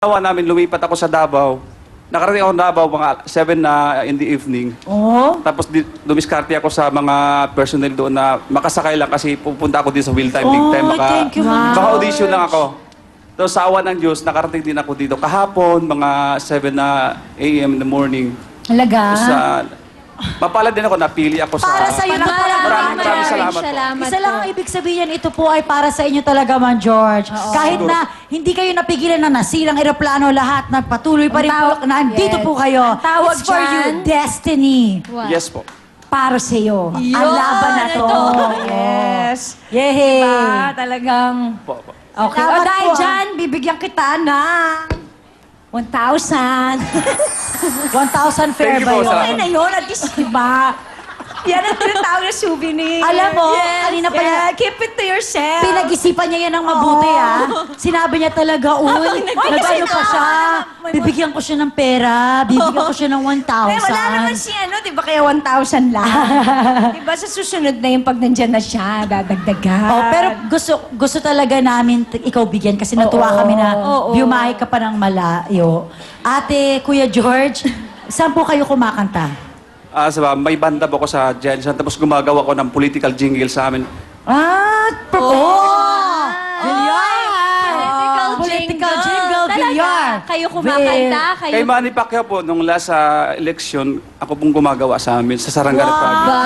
Ginawa namin, lumipat ako sa Davao. Nakarating ako sa Davao mga 7 na in the evening. Oh? Tapos dumiskarte ako sa mga personnel doon na makasakay lang kasi pupunta ako din sa Wheel Time, Big Time. Thank you, Ma'am Baka-audition lang ako. Tapos sa awa ng Diyos, nakarating din ako dito kahapon, mga 7 na a.m. in the morning. Talaga? Sa, mapalad din ako, napili ako sa... Para sa'yo to talaga. Maraming salamat po. Isa lang ang ibig sabihin, ito po ay para sa inyo talaga, Ma'am George. Kahit na hindi kayo napigilan na nasirang eroplano, lahat nagpatuloy pa rin po. Nandito po kayo. Tawag It's for you, destiny. Yes po. Para sa iyo. Ang Yun, laban na to. Yes. Yehey. Diba? Talagang... Po, po. Okay. Salamat O dahil po, dyan, bibigyan kita ng 1,000. 1,000 fair Thank you ba po, yun? salamat. Okay na yun, at least, diba? Yan ang tinatawag na souvenir. Alam mo, kanina pa yeah, keep it to yourself. Pinag-isipan niya yan ng mabuti, Sinabi niya talaga, uy, nag-ano pa siya. Bibigyan ko siya ng pera, bibigyan ko siya ng 1,000. Eh, wala naman si ano, di ba kaya 1,000 lang? Di ba sa susunod na yung pag nandyan na siya, dadagdagan. Oh, pero gusto talaga namin ikaw bigyan kasi natuwa kami na bumahay ka pa ng malayo. Ate, Kuya George, saan po kayo kumakanta? May banda po ako sa Jensen, tapos gumagawa ko ng political jingle sa amin. Political jingle, Villar. Kayo kumakanta? Kayo... Kay Manny Pacquiao po, nung last election, ako pong gumagawa sa amin, sa Sarangani Province.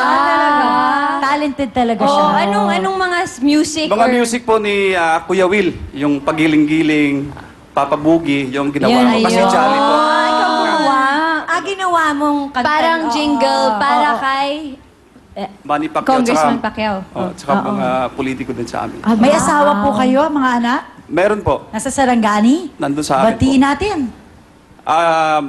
Talented talaga siya. Anong mga music? Mga or... music po ni Kuya Will, yung pagiling-giling, Papa Boogie, yung ginawa ko. Kasi Jolly po. Ikaw gumawa. Ginawa mong kanta. Parang jingle para kay Manny Pacquiao, Congressman tsaka, Pacquiao. tsaka mga politiko din sa amin. May asawa po kayo, mga anak? Meron po, Nasa Sarangani? nandun sa amin Batiin po. natin.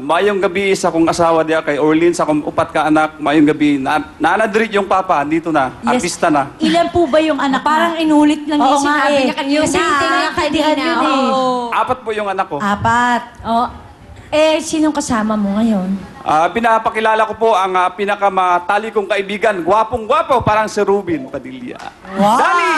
Mayong gabi sa kong asawa diya kay Orleans, sa kong upat ka anak, mayong gabi, nanadrit yung papa, dito na, Yes. artista na. Ilan po ba yung anak Parang inulit lang Oo yung nga sinabi eh. niya kanina. Kasi naiintindihan yun eh. Apat po yung anak ko. 4. Sinong kasama mo ngayon? Pinapakilala ko po ang pinakamatali kong kaibigan, gwapong-gwapo, parang si Rubin Padilla. Wow! Danny!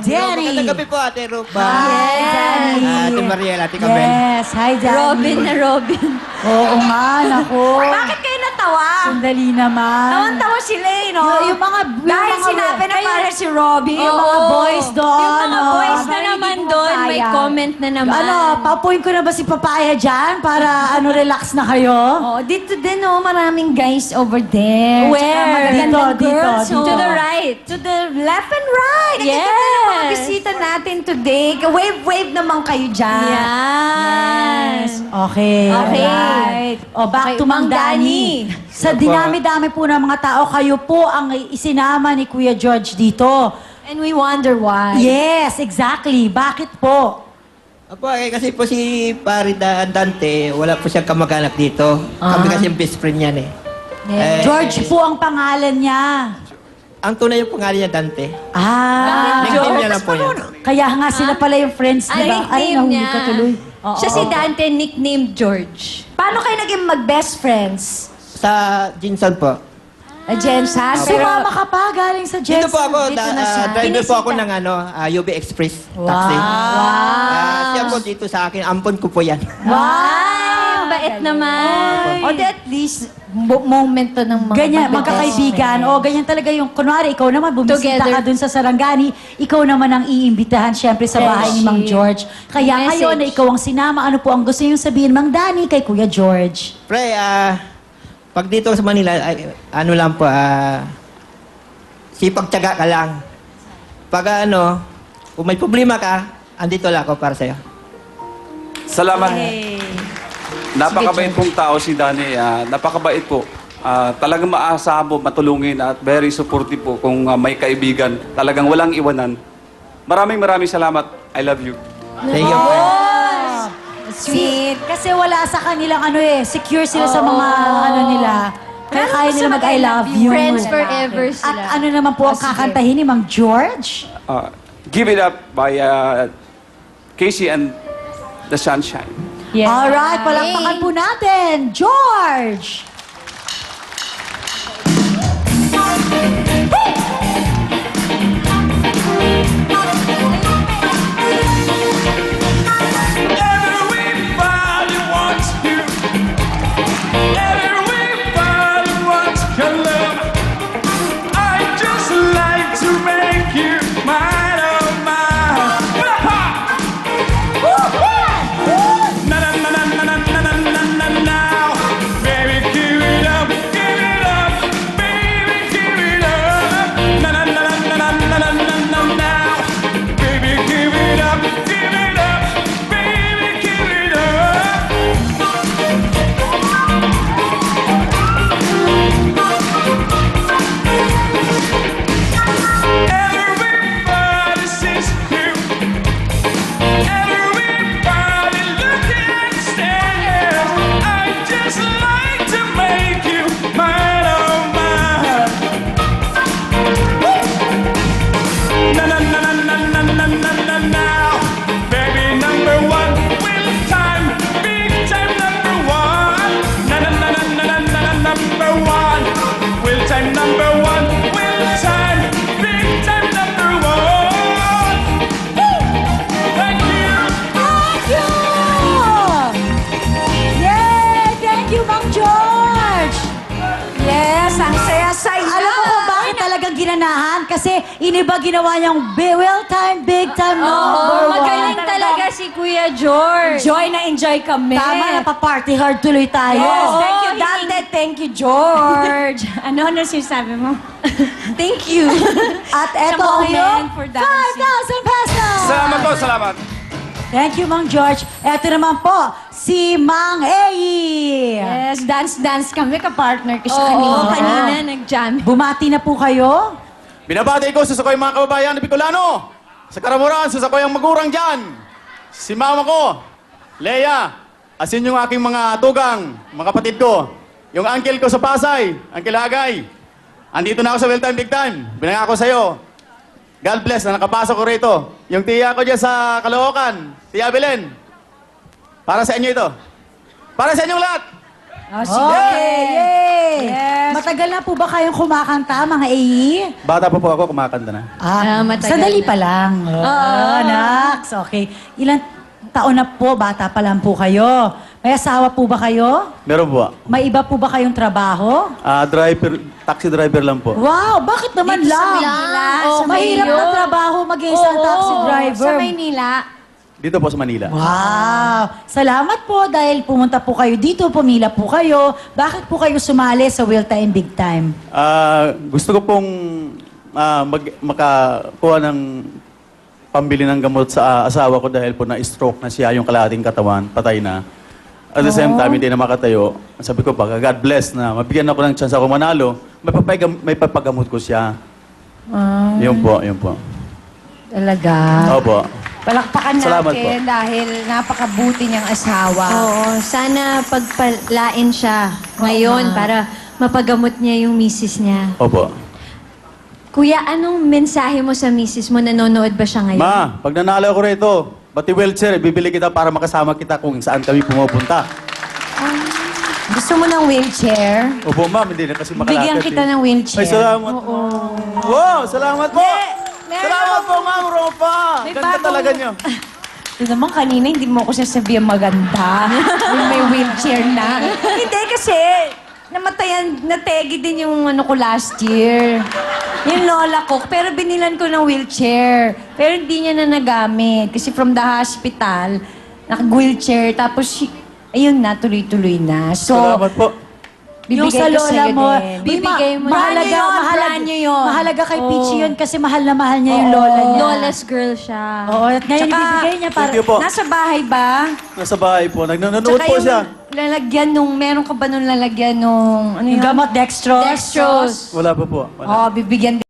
Danny! Magandang gabi po, Ate Rupa. Hi, Danny! Ate Mariela, Ate Kabel. Yes, hi, Danny. Robin na Robin. Oo nga, naku. Bakit kayo natawa? Sandali naman. Tawan-tawa sila eh, no? Yung mga... Dahil sinabi na para si Robbie. Yung mga boys doon. Yung mga oh. boys na naman doon, may comment na naman. Paupuin ko na ba si Papaya dyan para relax na kayo? Oh, dito din, oh, maraming guys over there. Where? Tsaka magagandang Dito, girls, dito. oh. To the right. To the left and right. Ang ganda ng mga Yes. bisita natin today. Wave naman kayo dyan. Yan. Okay. Okay. Alright. O, back Okay, to Mang Mang Danny. Danny. Sa dinami-dami po ng mga tao, kayo po ang isinama ni Kuya George dito. And we wonder why. Yes, exactly. Bakit po? Apo, kasi po si Pari Dante, wala po siyang kamag-anak dito. Kami kasi yung best friend niyan eh. George po ang pangalan niya. Ang tunay yung pangalan niya, Dante. George. Nickname niya lang po yan. Kaya nga sila pala yung friends, di ba? Ay, nickname nahuli niya. ka tuloy. Siya si Dante, nicknamed George. Paano kayo naging mag-best friends? Sa Jinsan po. Jensan? Sumama ka pa galing sa Dito Jetson. po ako, dito na siya. driver po ako ng UB Express taxi. Siya po dito sa akin, ampon ko po yan. Wow! Bait naman. O di at least, moment to ng mga Ganyan, mag-best magkakaibigan. friends. O, ganyan talaga yung, kunwari, ikaw naman, bumisita Together. ka dun sa Sarangani, ikaw naman ang iimbitahan, syempre, sa bahay ni Mang George. Kaya Message. ngayon na ikaw ang sinama, ano po ang gusto niyong sabihin, Mang Danny, kay Kuya George? Pre, pag dito sa Manila, ano lang po, sipag-tsaga ka lang. Pag kung may problema ka, andito lang ako para sa'yo. Salamat. Napakabait pong tao si Danny. Napakabait po. Talagang maasahan po, matulungin at very supportive po kung may kaibigan. Talagang walang iwanan. Maraming salamat. I love you. Thank you, pre. Sweet. Kasi wala sa kanilang secure sila sa mga nila. Kaya kaya nila mag-I love you. Friends forever sila. At ano naman po ang kakantahin ni Mang George? Give It Up by Casey and the Sunshine. Alright, palakpakan po natin, George! Every Kasi iniba ginawa niyang well time, big time, number one. Magaling talaga si Kuya George. Enjoy na enjoy kami. Tama, napaparty hard tuloy tayo. Yes, thank you, Oo, Dante. Thank you, George. ano sinasabi mo? Thank you. At eto Sa ang moment for iyong dancing. 5,000 pesos! Salamat po, salamat. Thank you, Mang George. Eto naman po, si Mang Ei. Yes, dance kami, kapartner ko siya Oo, kanina. kanina nag-jam. Bumati na po kayo. Binabati ko sa sakoy mga kababayan ng Bicolano. Sa Karamuran, sa sakoy ang magurang dyan. Si mama ko, Leia. Asin yung aking mga tugang, mga kapatid ko. Yung uncle ko sa Pasay, Uncle Agay. Andito na ako sa Well Time Big Time. Binangako sa'yo. God bless na nakapasok ko rito. Yung tiya ko dyan sa Caloocan, Tia Belen. Para sa inyo ito. Para sa inyong lahat. Oh, sige. Yay! Yes. Matagal na po ba kayong kumakanta, mga Ei? Bata pa po ako, kumakanta na. Ah, Matagal sandali na. pa lang. Nax, okay. Ilang taon na po, bata pa lang po kayo. May asawa po ba kayo? Meron po. May iba po ba kayong trabaho? Taxi driver lang po. Wow, bakit naman Dito sa lang? Manila, Oh, sa mahirap Mayo. na trabaho maging isang taxi driver. Sa Maynila. Dito po sa Manila. Wow! Salamat po dahil pumunta po kayo dito, pumila po kayo. Bakit po kayo sumali sa Will Time Big Time? Gusto ko pong makakuha ng pambili ng gamot sa asawa ko dahil po na-stroke na siya yung kalahating katawan, patay na. At the same time, hindi na makatayo. Sabi ko pa, God bless na mabigyan ako ng chance ako manalo, may papagamot ko siya. Yun po, yun po. Talaga. Opo. Palakpakan Salamat natin dahil napakabuti niyang asawa. Oo, sana pagpalain siya ngayon para mapagamot niya yung misis niya. Opo. Kuya, anong mensahe mo sa misis mo? Nanonood ba siya ngayon? Ma, pag nanalo ako rito, pati wheelchair, bibili kita para makasama kita kung saan kami pumupunta. Gusto mo ng wheelchair? Opo, ma'am, hindi na kasi makalakad. Bigyan kita ng wheelchair. Ay, salamat. Wow, salamat po. Meron Salamat po, ma'am Ropa. May Ganda bagong- talaga niyo. Ito naman kanina, hindi mo ako sasabihan maganda. may wheelchair na. Hindi kasi, nategi din yung ano ko last year. Yung lola ko, pero binilan ko ng wheelchair. Pero hindi niya na nagamit. Kasi from the hospital, naka-wheelchair. Tapos, ayun na, tuloy-tuloy na. So, Salamat po. Yung sa bibigay ko lola sa'yo mo, din. Bibigay mo. mahalaga, Brand new yun, mahalaga, brand new yun. mahalaga kay Oo. Peachy yun kasi mahal na mahal niya yung lola niya. Lawless girl siya. Oo, at ngayon Tsaka- ibibigay niya para... Thank you po. Nasa bahay ba? Nasa bahay po. Nanonood Tsaka po yung siya. lalagyan nung, meron ka ba nung lalagyan nung, ano Yung yun? gamot dextrose. Dextrose. Wala pa po. Wala. Oh, bibigyan